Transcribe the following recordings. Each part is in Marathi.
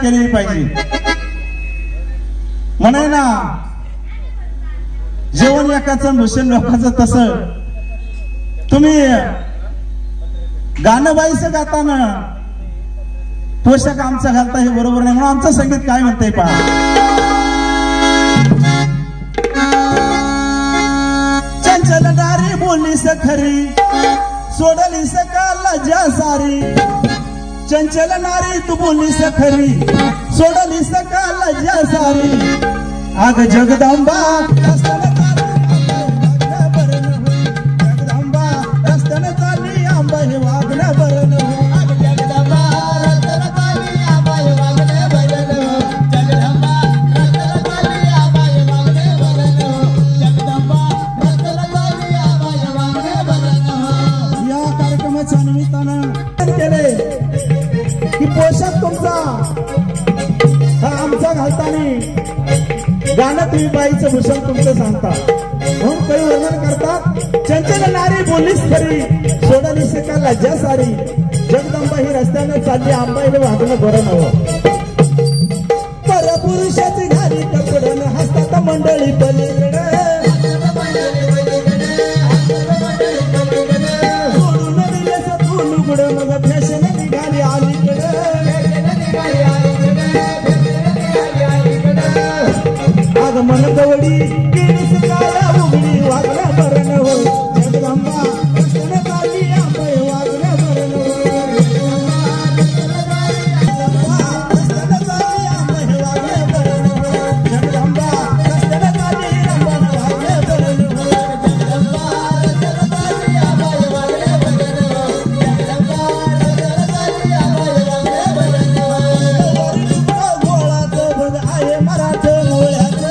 केली पाहिजे. म्हणे ना जेवण एकाचं भूषण लोकांचं, तसं तुम्ही गाणं बाईचं गाताना पोशाख आमचा घालता हे बरोबर नाही. म्हणून आमचं संगीत काय म्हणतंय पहा. चंचल नारी बोलीस खरी, सोडलीस का लज्जा सारी. चंचल नारी तू बोलीस खरी, सोडलीस का लज्जा सारी. आग जगदंबा रस्त्याने जगदंबा रस्त्याने चालली आंबा हे वागणं बरं. की पोशाख तुमचा हा आमचा घालताना गाणं तुम्ही बाईचं भूषण तुमचं सांगता. म्हणून काही वर्णन करतात. चंचल नारी बोलीस खरी, सोडलीस का लज्जा सारी. जगदंबा ही रस्त्याने चालली आंबा हे वागणं बरं नवं. परपुरुषाची घाली कपडन हसतात मंडळी पलीकडे. सोडून दिलेस तू लुगड मग फॅशन निघाली अलीकडे. आगमन गवडी केलीस काळा उघडी वागणं बरं नवं. जगदंबा रस्त्याने चालली आंबा हे वागणं बरं नवं. रस्त्याने चालली आंबा हे वागणं बरं नवं. जगदंबा रस्त्याने चालली आंबा हे वागणं बरं नवं. जगदंबा रस्त्याने चालली आंबा हे वागणं बरं नवं. जगदंबा रस्त्याने चालली आंबा हे वागणं बरं नवं. गोळाचं भग आहे मराठ मोळ्याचं.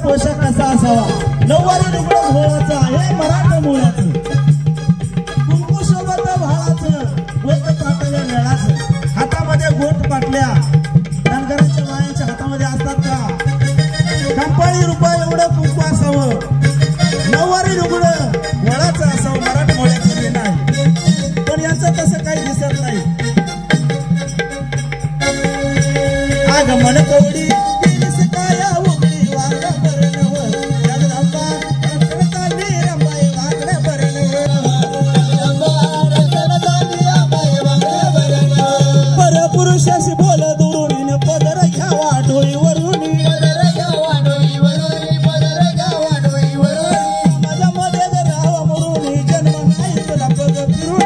पोशाख कसा असावा. नऊवारी लुगडं घोळाचं आहे मराठा मुळाचं. कुंकू सोबत भाळाचं, गोट पाटल्या वेळाचं. हातामध्ये गोट पाटल्या धनगरांच्या बायांच्या हातामध्ये असतात का? कंपाळी रुपये एवढं कुंकू असावं. नऊवारी लुगडं घोळाचं असावं, मराठा मुळाचं हे नाही. पण यांचं तसं काही दिसत नाही. आगमन कवडी पुरुषाशी बोल दुरून पदर घ्यावा डोईवरून. समाजामध्ये राहावा म्हणून जन्म नाही तुला बघ फिरून.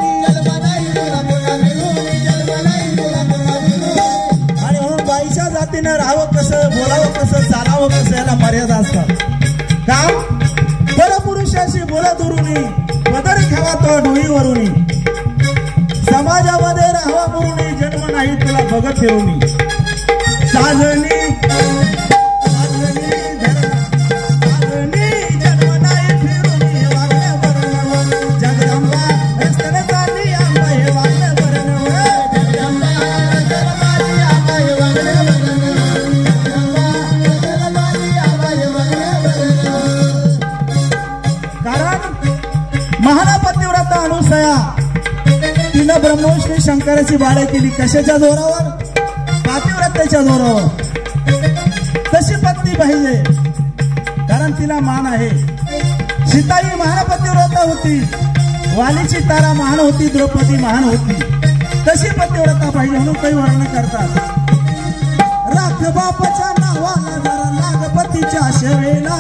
आणि म्हणून बाईच्या जातीनं राहावं कसं, बोलावं कसं, चालावं कसं याला मर्यादा असतात. काम परपुरुषाशी बोला दुरून पदर घ्यावा तो डोईवरून. समाजामध्ये राहावा म्हणून जन्म नाही तुला बघत फिरून. साजनी जन्म नाही फिरून वागणं बरं नवं. जगदंबा रस्त्याने चालली आंबा हे वागणं बरं नवं. जगदंबा रस्त्याने चालली आंबा हे वागणं बरं नवं. जगदंबा रस्त्याने चालली आंबा हे वागणं बरं नवं. कारण महापतिव्रता अनुसया तिनं ब्रह्मविष्णू शंकराची बाळा केली. कशाच्या जोरावर? पातिव्रत्याच्या जोरावर. तशी पत्नी पाहिजे, कारण तिला मान आहे. सीता ही महापतिव्रता होती, वालीची तारा महान होती, द्रौपदी महान होती. तशी पतिव्रता पाहिजे म्हणून काही वर्णन करतात. राख बापाच्या नावाला जरा नागपतीच्या शेवेला.